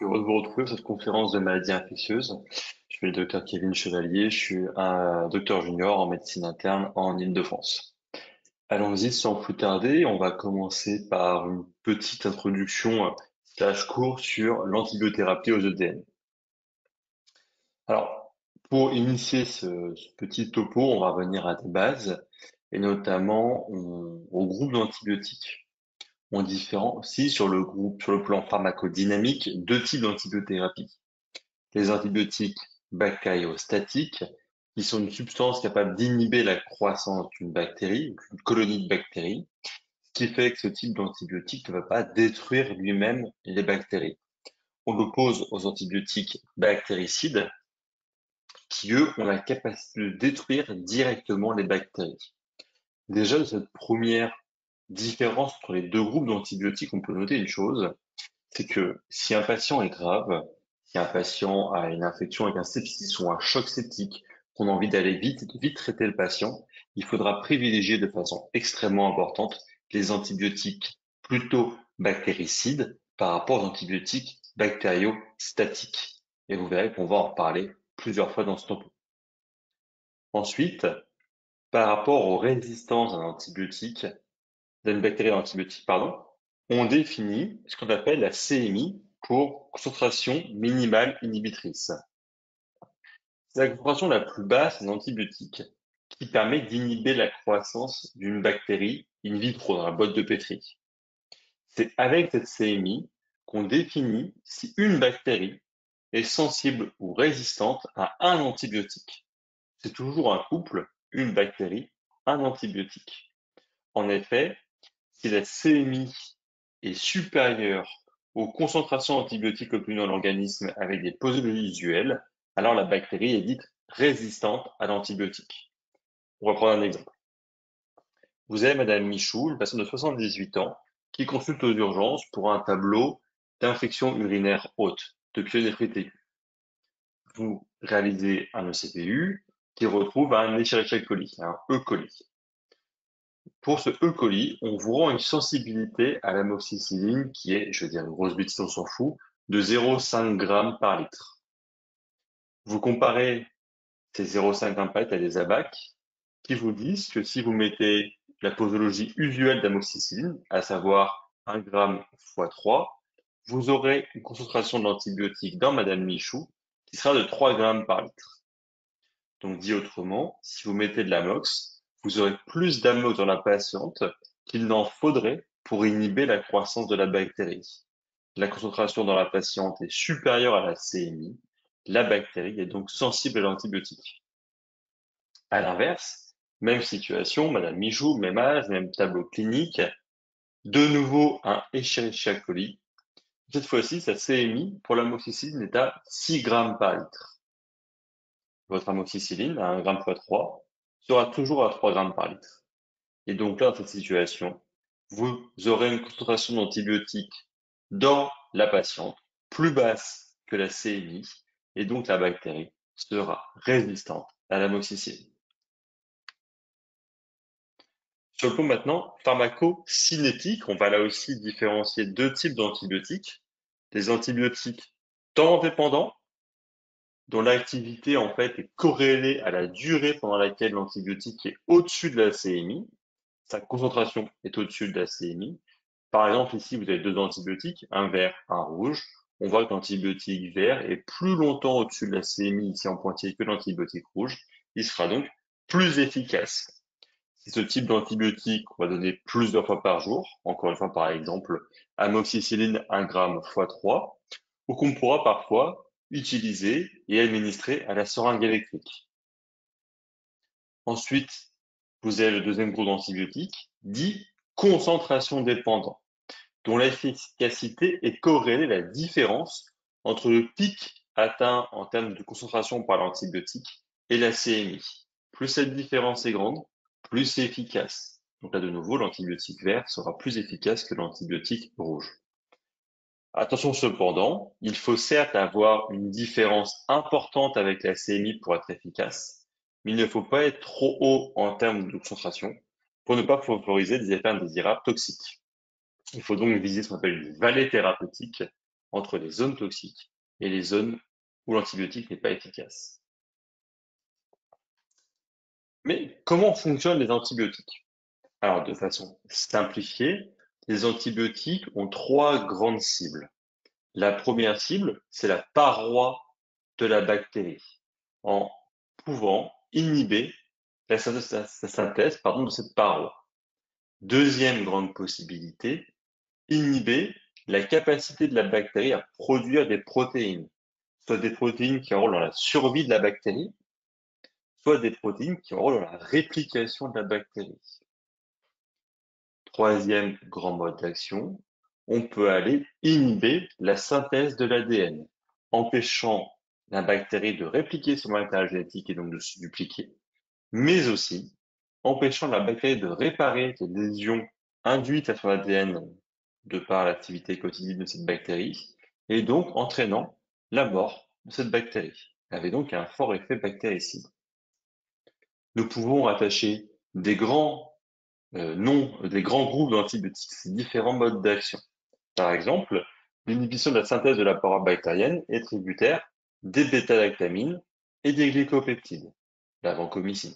suis heureux de vous retrouver pour cette conférence de maladies infectieuses. Je suis le docteur Kevin Chevalier, je suis un docteur junior en médecine interne en Île-de-France. Allons-y sans plus tarder, on va commencer par une petite introduction slash cours sur l'antibiothérapie aux EDN. Alors, pour initier ce petit topo, on va revenir à des bases et notamment au groupe d'antibiotiques. On différencie sur le plan pharmacodynamique, deux types d'antibiothérapie. Les antibiotiques bactériostatiques, qui sont une substance capable d'inhiber la croissance d'une bactérie, d'une colonie de bactéries, ce qui fait que ce type d'antibiotique ne va pas détruire lui-même les bactéries. On l'oppose aux antibiotiques bactéricides, qui eux ont la capacité de détruire directement les bactéries. Déjà, de cette première différence entre les deux groupes d'antibiotiques, on peut noter une chose, c'est que si un patient est grave, si un patient a une infection avec un sepsis ou un choc septique, qu'on a envie d'aller vite et de vite traiter le patient, il faudra privilégier de façon extrêmement importante les antibiotiques plutôt bactéricides par rapport aux antibiotiques bactériostatiques. Et vous verrez qu'on va en reparler plusieurs fois dans ce topo. Ensuite, par rapport aux résistances à un antibiotique, d'une bactérie à l'antibiotique, pardon, on définit ce qu'on appelle la CMI pour concentration minimale inhibitrice. C'est la concentration la plus basse d'un antibiotique qui permet d'inhiber la croissance d'une bactérie in vitro dans la boîte de Petri. C'est avec cette CMI qu'on définit si une bactérie est sensible ou résistante à un antibiotique. C'est toujours un couple, une bactérie, un antibiotique. En effet, si la CMI est supérieure aux concentrations antibiotiques obtenues dans l'organisme avec des posologies usuelles, alors la bactérie est dite résistante à l'antibiotique. On va prendre un exemple. Vous avez Madame Michou, une patiente de 78 ans, qui consulte aux urgences pour un tableau d'infection urinaire haute, de pyélonéphrite aiguë. Vous réalisez un ECPU qui retrouve un Escherichia coli, un E. coli. Pour ce E. coli, on vous rend une sensibilité à l'amoxicilline qui est, je veux dire une grosse bêtise, on s'en fout, de 0,5 g par litre. Vous comparez ces 0,5 g par litre à des ABAC qui vous disent que si vous mettez la posologie usuelle d'amoxicilline, à savoir 1 g x 3, vous aurez une concentration de l'antibiotique dans Madame Michou qui sera de 3 g par litre. Donc dit autrement, si vous mettez de l'amox, vous aurez plus d'amox dans la patiente qu'il n'en faudrait pour inhiber la croissance de la bactérie. La concentration dans la patiente est supérieure à la CMI, la bactérie est donc sensible à l'antibiotique. À l'inverse, même situation, Madame Mijoux, même âge, même tableau clinique, de nouveau un Escherichia coli. Cette fois-ci, sa CMI pour l'amoxicilline est à 6 g par litre. Votre amoxicilline à 1 g x 3 sera toujours à 3 g par litre. Et donc là, dans cette situation, vous aurez une concentration d'antibiotiques dans la patiente plus basse que la CMI, et donc la bactérie sera résistante à l'amoxicilline. Sur le plan maintenant pharmacocinétique, on va là aussi différencier deux types d'antibiotiques. Des antibiotiques temps dépendants, dont l'activité en fait est corrélée à la durée pendant laquelle l'antibiotique est au-dessus de la CMI, sa concentration est au-dessus de la CMI. Par exemple, ici, vous avez deux antibiotiques, un vert, un rouge. On voit que l'antibiotique vert est plus longtemps au-dessus de la CMI ici en pointillé que l'antibiotique rouge. Il sera donc plus efficace. C'est ce type d'antibiotique qu'on va donner plusieurs fois par jour. Encore une fois, par exemple, amoxicilline 1 g x 3, ou qu'on pourra parfois utiliser et administrer à la seringue électrique. Ensuite, vous avez le deuxième groupe d'antibiotiques, dit concentration dépendant, dont l'efficacité est corrélée à la différence entre le pic atteint en termes de concentration par l'antibiotique et la CMI. Plus cette différence est grande, plus c'est efficace. Donc là, de nouveau, l'antibiotique vert sera plus efficace que l'antibiotique rouge. Attention cependant, il faut certes avoir une différence importante avec la CMI pour être efficace, mais il ne faut pas être trop haut en termes de concentration pour ne pas favoriser des effets indésirables toxiques. Il faut donc viser ce qu'on appelle une vallée thérapeutique entre les zones toxiques et les zones où l'antibiotique n'est pas efficace. Mais comment fonctionnent les antibiotiques? Alors, de façon simplifiée, les antibiotiques ont trois grandes cibles. La première cible, c'est la paroi de la bactérie, en pouvant inhiber la synthèse, de cette paroi. Deuxième grande possibilité, inhiber la capacité de la bactérie à produire des protéines, soit des protéines qui ont un rôle dans la survie de la bactérie, soit des protéines qui ont un rôle dans la réplication de la bactérie. Troisième grand mode d'action, on peut aller inhiber la synthèse de l'ADN, empêchant la bactérie de répliquer son matériel génétique et donc de se dupliquer, mais aussi empêchant la bactérie de réparer les lésions induites à son ADN de par l'activité quotidienne de cette bactérie, et donc entraînant la mort de cette bactérie, avec donc un fort effet bactéricide. Nous pouvons attacher des grands des grands groupes d'antibiotiques, ces différents modes d'action. Par exemple, l'inhibition de la synthèse de la paroi bactérienne est tributaire des bêta-lactamines et des glycopeptides, la vancomycine.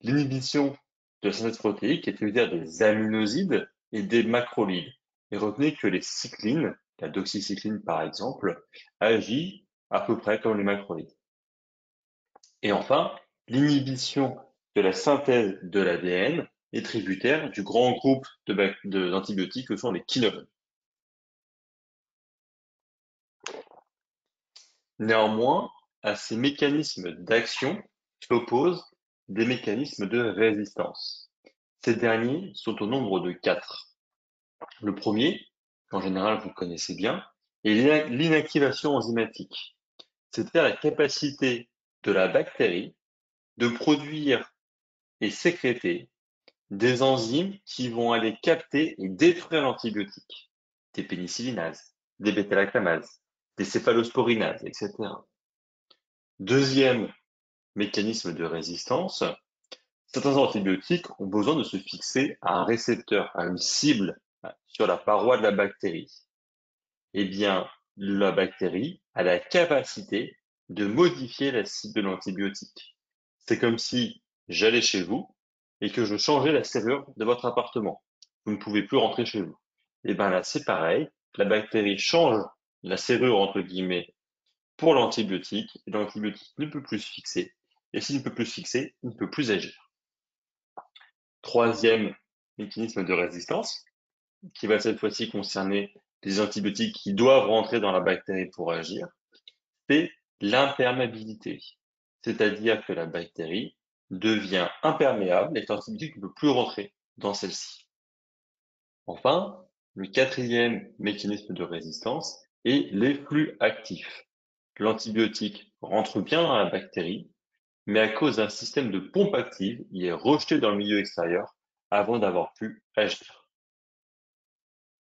L'inhibition de la synthèse protéique est tributaire des aminosides et des macrolides. Et retenez que les cyclines, la doxycycline par exemple, agit à peu près comme les macrolides. Et enfin, l'inhibition de la synthèse de l'ADN est tributaire du grand groupe d'antibiotiques que sont les quinolones. Néanmoins, à ces mécanismes d'action s'opposent des mécanismes de résistance. Ces derniers sont au nombre de 4. Le premier, qu'en général vous connaissez bien, est l'inactivation enzymatique, c'est-à-dire la capacité de la bactérie de produire et sécréter des enzymes qui vont aller capter et détruire l'antibiotique, des pénicillinases, des bêta-lactamases, des céphalosporinases, etc. Deuxième mécanisme de résistance, certains antibiotiques ont besoin de se fixer à un récepteur, à une cible sur la paroi de la bactérie. Eh bien, la bactérie a la capacité de modifier la cible de l'antibiotique. C'est comme si j'allais chez vous et que je changeais la serrure de votre appartement. Vous ne pouvez plus rentrer chez vous. Et bien là, c'est pareil. La bactérie change la serrure, entre guillemets, pour l'antibiotique, et l'antibiotique ne peut plus se fixer. Et s'il ne peut plus se fixer, il ne peut plus agir. Troisième mécanisme de résistance, qui va cette fois-ci concerner les antibiotiques qui doivent rentrer dans la bactérie pour agir, c'est l'imperméabilité. C'est-à-dire que la bactérie devient imperméable et l'antibiotique ne peut plus rentrer dans celle-ci. Enfin, le quatrième mécanisme de résistance est les flux actifs. L'antibiotique rentre bien dans la bactérie, mais à cause d'un système de pompe active, il est rejeté dans le milieu extérieur avant d'avoir pu agir.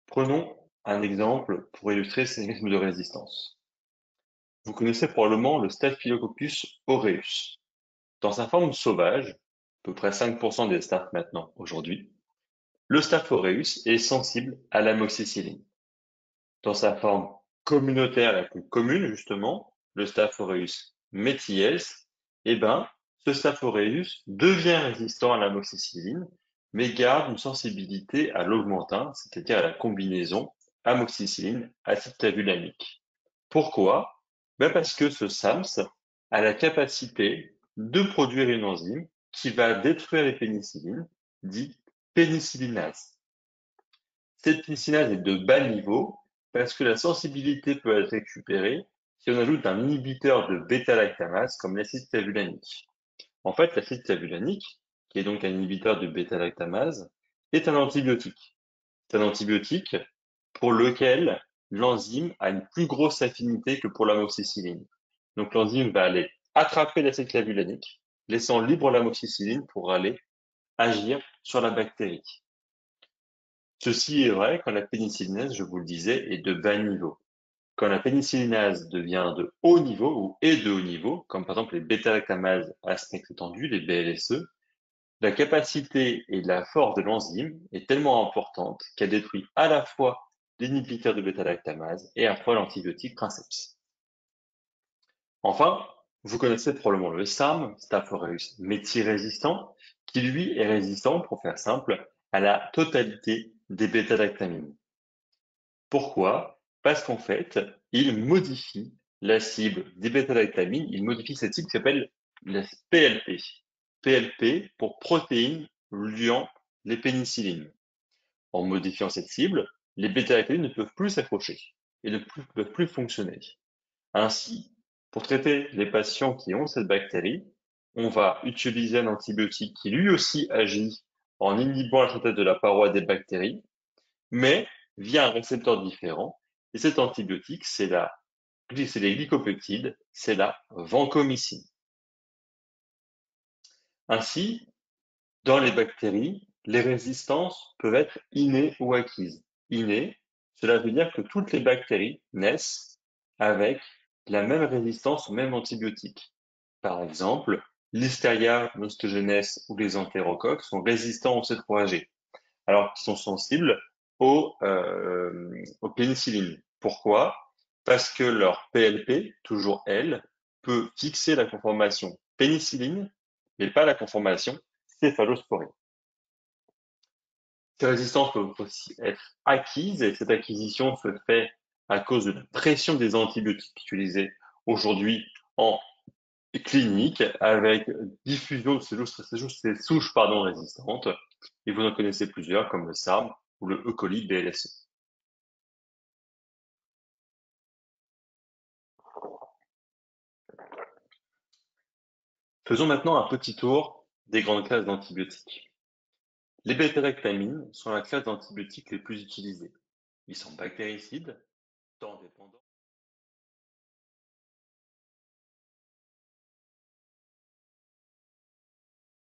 Prenons un exemple pour illustrer ces mécanismes de résistance. Vous connaissez probablement le Staphylococcus aureus. Dans sa forme sauvage, à peu près 5% des staph maintenant aujourd'hui, le Staph aureus est sensible à l'amoxicilline. Dans sa forme communautaire la plus commune, justement, le Staph aureus methyels, eh ben, ce Staph aureus devient résistant à l'amoxicilline, mais garde une sensibilité à l'augmentin, c'est-à-dire à la combinaison amoxicilline-acide clavulanique. Pourquoi? Ben parce que ce SAMS a la capacité de produire une enzyme qui va détruire les pénicillines, dit pénicillinase. Cette pénicillinase est de bas niveau parce que la sensibilité peut être récupérée si on ajoute un inhibiteur de bêta-lactamase comme l'acide clavulanique. En fait, l'acide clavulanique, qui est donc un inhibiteur de bêta-lactamase, est un antibiotique. C'est un antibiotique pour lequel l'enzyme a une plus grosse affinité que pour l'amoxicilline. Donc l'enzyme va aller attraper l'acide clavulanique, laissant libre l'amoxicilline pour aller agir sur la bactérie. Ceci est vrai quand la pénicillinase, je vous le disais, est de bas niveau. Quand la pénicillinase devient de haut niveau ou est de haut niveau, comme par exemple les bêta-lactamases à spectre étendu, les BLSE, la capacité et la force de l'enzyme est tellement importante qu'elle détruit à la fois l'inhibiteur de bêta-lactamase et enfin l'antibiotique Princeps. Enfin, vous connaissez probablement le SARM, Staph aureus méthylrésistant, qui lui est résistant, pour faire simple, à la totalité des bêta-lactamines. Pourquoi? Parce qu'en fait, il modifie la cible des bêta-lactamines, il modifie cette cible qui s'appelle la PLP. PLP pour protéines liant les pénicillines. En modifiant cette cible, les bêta-lactamines ne peuvent plus s'accrocher et peuvent plus fonctionner. Ainsi, pour traiter les patients qui ont cette bactérie, on va utiliser un antibiotique qui lui aussi agit en inhibant la synthèse de la paroi des bactéries, mais via un récepteur différent. Et cet antibiotique, c'est les glycopeptides, c'est la vancomycine. Ainsi, dans les bactéries, les résistances peuvent être innées ou acquises. Innées, cela veut dire que toutes les bactéries naissent avec la même résistance au même antibiotique. Par exemple, Listeria monocytogenes ou les entérocoques sont résistants au C3G, alors qu'ils sont sensibles aux pénicillines. Pourquoi? Parce que leur PLP, toujours elle, peut fixer la conformation pénicilline, mais pas la conformation céphalosporine. Ces résistances peuvent aussi être acquises et cette acquisition se fait à cause de la pression des antibiotiques utilisés aujourd'hui en clinique avec diffusion de ces souches résistantes. Et vous en connaissez plusieurs comme le SARM ou le E. coli BLSE. Faisons maintenant un petit tour des grandes classes d'antibiotiques. Les bêta-lactamines sont la classe d'antibiotiques les plus utilisées. Ils sont bactéricides,